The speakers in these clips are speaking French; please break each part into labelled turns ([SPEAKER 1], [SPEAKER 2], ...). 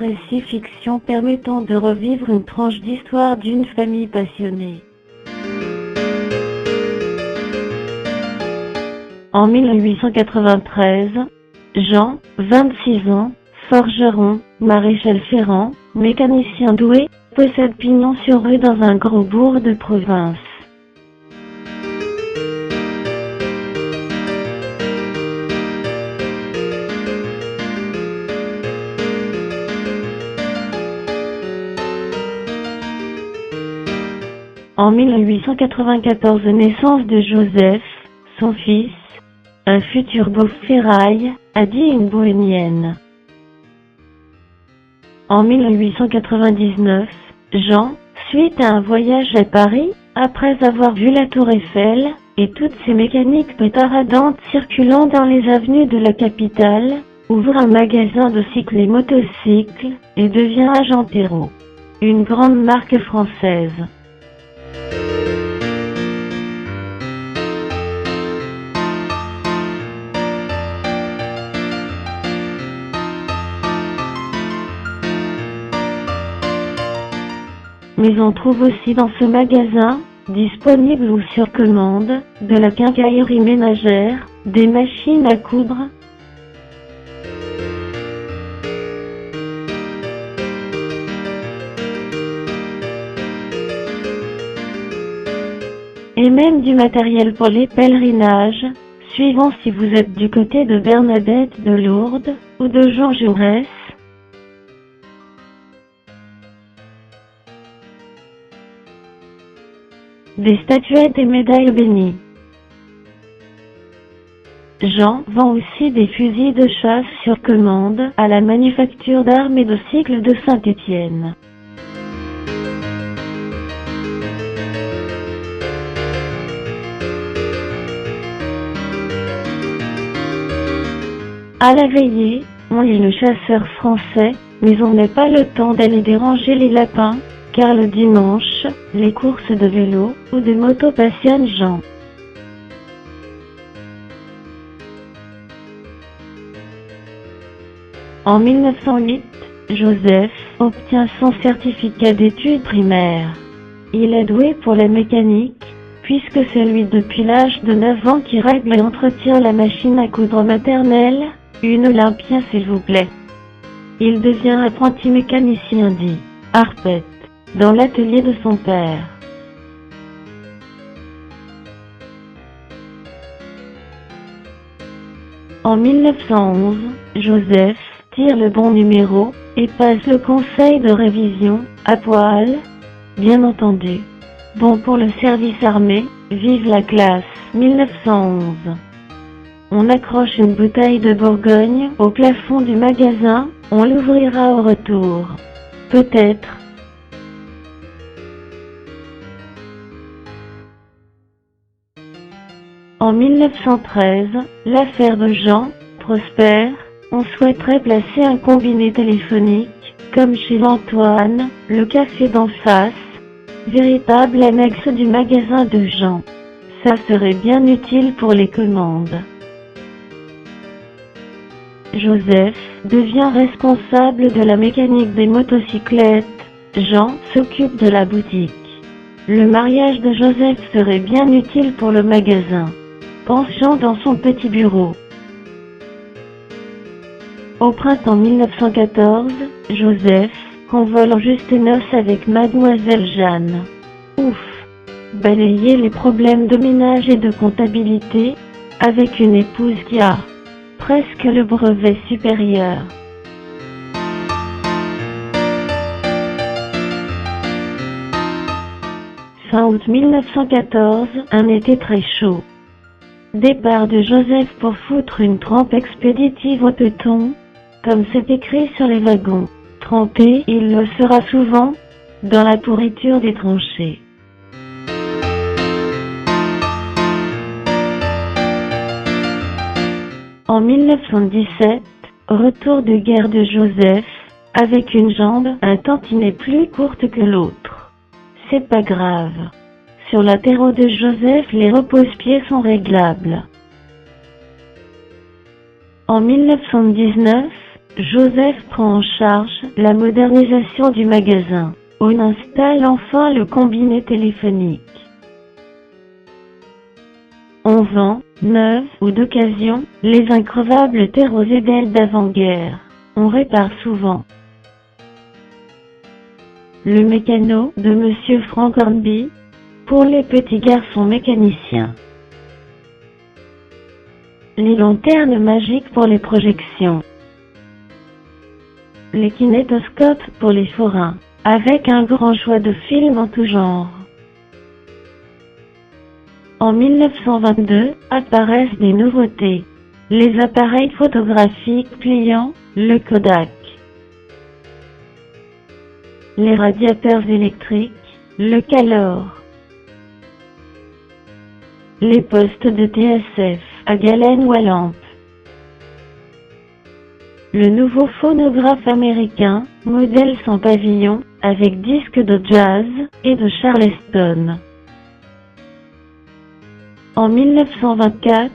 [SPEAKER 1] récit fiction permettant de revivre une tranche d'histoire d'une famille passionnée. En 1893, Jean, 26 ans, forgeron, maréchal ferrant, mécanicien doué, possède pignon sur rue dans un gros bourg de province. En 1894, naissance de Joseph, son fils, un futur beau ferraille, a dit une bohémienne. En 1899, Jean, suite à un voyage à Paris, après avoir vu la Tour Eiffel, et toutes ces mécaniques pétaradantes circulant dans les avenues de la capitale, ouvre un magasin de cycles et motocycles, et devient Agentero, une grande marque française. Mais on trouve aussi dans ce magasin, disponible ou sur commande, de la quincaillerie ménagère, des machines à coudre, et même du matériel pour les pèlerinages, suivant si vous êtes du côté de Bernadette de Lourdes ou de Jean Jaurès. Des statuettes et médailles bénies. Jean vend aussi des fusils de chasse sur commande à la manufacture d'armes et de cycles de Saint-Étienne. À la veillée, on lit Le Chasseur français, mais on n'a pas le temps d'aller déranger les lapins, car le dimanche, les courses de vélo ou de moto passionnent Jean. En 1908, Joseph obtient son certificat d'études primaires. Il est doué pour la mécanique, puisque c'est lui depuis l'âge de 9 ans qui règle et entretient la machine à coudre maternelle, une Olympia s'il vous plaît. Il devient apprenti mécanicien dit Arpette, dans l'atelier de son père. En 1911, Joseph tire le bon numéro et passe le conseil de révision, à poil, bien entendu. Bon pour le service armé, vive la classe, 1911. On accroche une bouteille de Bourgogne au plafond du magasin, on l'ouvrira au retour. Peut-être. En 1913, l'affaire de Jean prospère, on souhaiterait placer un combiné téléphonique, comme chez l'Antoine, le café d'en face, véritable annexe du magasin de Jean. Ça serait bien utile pour les commandes. Joseph devient responsable de la mécanique des motocyclettes, Jean s'occupe de la boutique. Le mariage de Joseph serait bien utile pour le magasin. Pense Jean dans son petit bureau. Au printemps 1914, Joseph convole en juste noces avec mademoiselle Jeanne. Ouf! Balayer les problèmes de ménage et de comptabilité, avec une épouse qui a presque le brevet supérieur. Fin août 1914, un été très chaud. Départ de Joseph pour foutre une trempe expéditive au peloton, comme c'est écrit sur les wagons. Trempé, il le sera souvent, dans la pourriture des tranchées. En 1917, retour de guerre de Joseph, avec une jambe un tantinet plus courte que l'autre. C'est pas grave. Sur latéraux de Joseph, les repose-pieds sont réglables. En 1919, Joseph prend en charge la modernisation du magasin. On installe enfin le combiné téléphonique. On vend, neuves ou d'occasion, les increvables terreaux et d'ailes d'avant-guerre. On répare souvent. Le mécano de Monsieur Frank Hornby, pour les petits garçons mécaniciens. Les lanternes magiques pour les projections. Les kinétoscopes pour les forains, avec un grand choix de films en tout genre. En 1922, apparaissent des nouveautés. Les appareils photographiques pliants, le Kodak. Les radiateurs électriques, le Calor. Les postes de TSF, à galène ou à lampe. Le nouveau phonographe américain, modèle sans pavillon, avec disque de jazz et de Charleston. En 1924,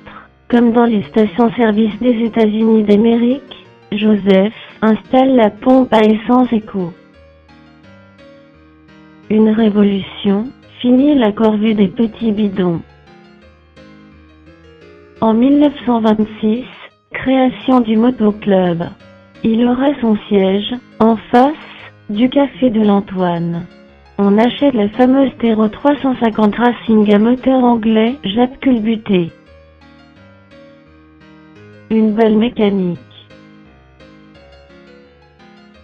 [SPEAKER 1] comme dans les stations-service des États-Unis d'Amérique, Joseph installe la pompe à essence Eco. Une révolution, finit la corvée des petits bidons. En 1926, création du motoclub. Il aura son siège, en face, du café de l'Antoine. On achète la fameuse Terreau 350 Racing à moteur anglais, Jacques culbuté. Une belle mécanique.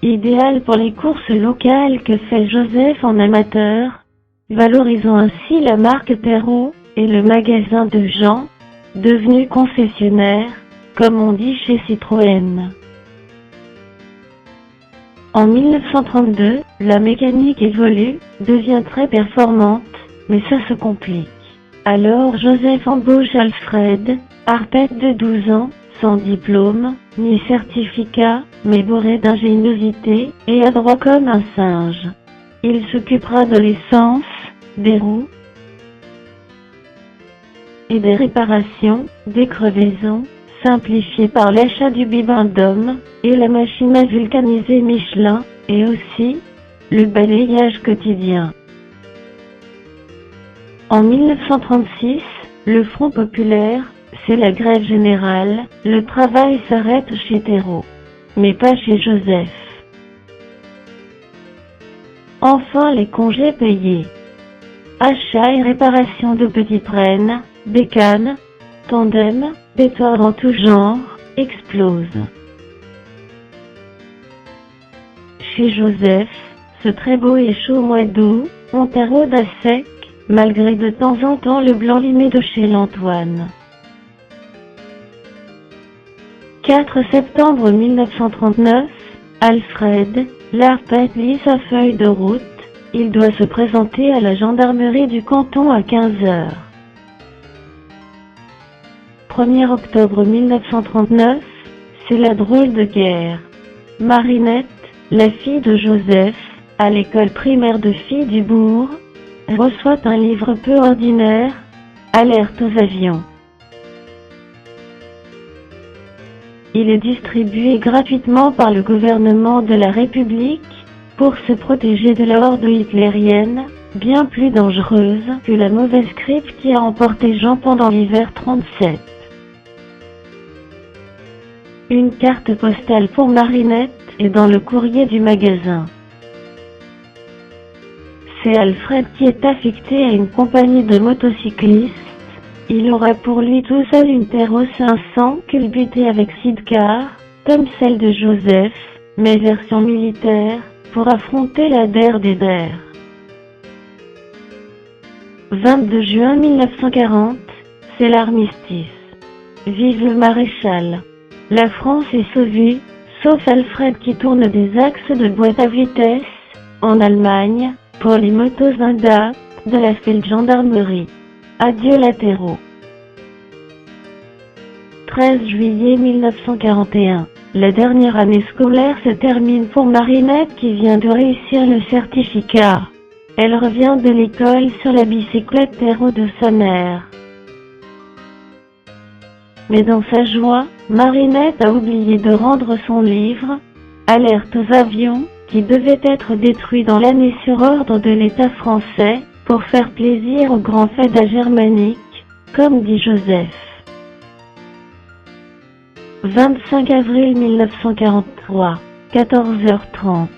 [SPEAKER 1] Idéal pour les courses locales que fait Joseph en amateur, valorisant ainsi la marque Terreau, et le magasin de Jean, devenu concessionnaire, comme on dit chez Citroën. En 1932, la mécanique évolue, devient très performante, mais ça se complique. Alors Joseph embauche Alfred, arpète de 12 ans, sans diplôme, ni certificat, mais bourré d'ingéniosité, et adroit comme un singe. Il s'occupera de l'essence, des roues, et des réparations, des crevaisons, simplifiées par l'achat du bibendum, et la machine à vulcaniser Michelin, et aussi, le balayage quotidien. En 1936, le Front populaire, c'est la grève générale, le travail s'arrête chez Terreau. Mais pas chez Joseph. Enfin les congés payés. Achat et réparation de petites rennes, bécanes, tandems, pétards en tout genre, explosent. Chez Joseph, ce très beau et chaud mois d'août, on taraude à sec, malgré de temps en temps le blanc limé de chez l'Antoine. 4 septembre 1939, Alfred, l'arpète lit sa feuille de route, il doit se présenter à la gendarmerie du canton à 15 heures. 1er octobre 1939, c'est la drôle de guerre. Marinette, la fille de Joseph, à l'école primaire de filles du bourg, reçoit un livre peu ordinaire, Alerte aux avions. Il est distribué gratuitement par le gouvernement de la République, pour se protéger de la horde hitlérienne, bien plus dangereuse que la mauvaise grippe qui a emporté Jean pendant l'hiver 37. Une carte postale pour Marinette est dans le courrier du magasin. C'est Alfred qui est affecté à une compagnie de motocyclistes. Il aura pour lui tout seul une Terreau 500 culbutée avec sidecar, comme celle de Joseph, mais version militaire, pour affronter la der des der. 22 juin 1940, c'est l'armistice. Vive le maréchal. La France est sauvée, sauf Alfred qui tourne des axes de boîte à vitesse, en Allemagne, pour les motos Inda, de la Feldgendarmerie. Adieu la Terreau. 13 juillet 1941. La dernière année scolaire se termine pour Marinette qui vient de réussir le certificat. Elle revient de l'école sur la bicyclette Terreau de sa mère. Mais dans sa joie, Marinette a oublié de rendre son livre, Alerte aux avions, qui devait être détruit dans l'année sur ordre de l'État français, pour faire plaisir aux grands Feda germaniques, comme dit Joseph. 25 avril 1943, 14h30.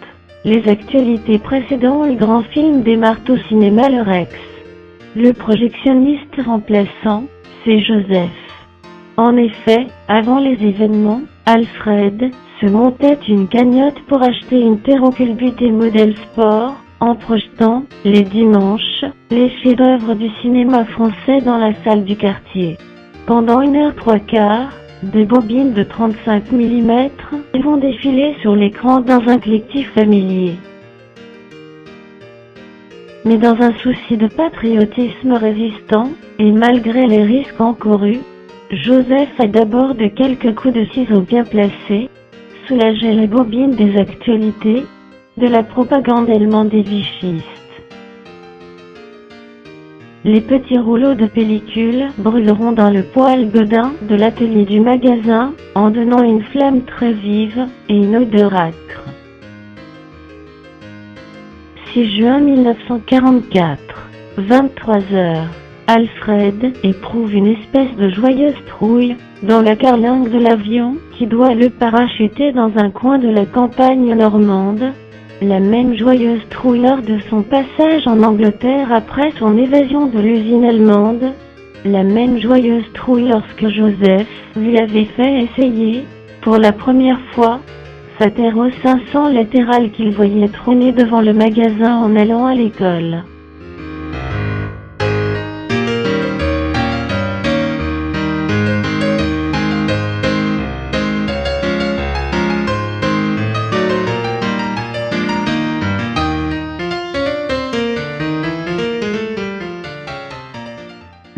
[SPEAKER 1] Les actualités précédentes, le grand film démarre au cinéma Le Rex. Le projectionniste remplaçant, c'est Joseph. En effet, avant les événements, Alfred se montait une cagnotte pour acheter une Terroculbutée modèle sport, en projetant, les dimanches, les chefs-d'œuvre du cinéma français dans la salle du quartier. Pendant 1h03, des bobines de 35 mm vont défiler sur l'écran dans un collectif familier. Mais dans un souci de patriotisme résistant, et malgré les risques encourus, Joseph a d'abord de quelques coups de ciseaux bien placés, soulagé les bobines des actualités, de la propagande allemande des vichistes. Les petits rouleaux de pellicule brûleront dans le poêle Godin de l'atelier du magasin, en donnant une flamme très vive et une odeur âcre. 6 juin 1944, 23h. Alfred éprouve une espèce de joyeuse trouille dans la carlingue de l'avion qui doit le parachuter dans un coin de la campagne normande. La même joyeuse trouille lors de son passage en Angleterre après son évasion de l'usine allemande. La même joyeuse trouille lorsque Joseph lui avait fait essayer, pour la première fois, sa Terreau 500 latérale qu'il voyait trôner devant le magasin en allant à l'école.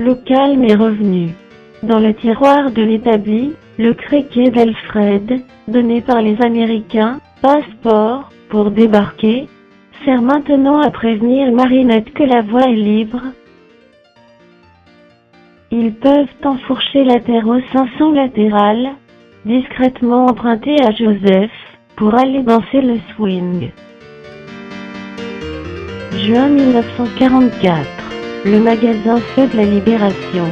[SPEAKER 1] Le calme est revenu. Dans le tiroir de l'établi, le criquet d'Alfred, donné par les Américains, passeport, pour débarquer, sert maintenant à prévenir Marinette que la voie est libre. Ils peuvent enfourcher la Terreau 500 latérale, discrètement empruntée à Joseph, pour aller danser le swing. Juin 1944. Le magasin Feu de la Libération.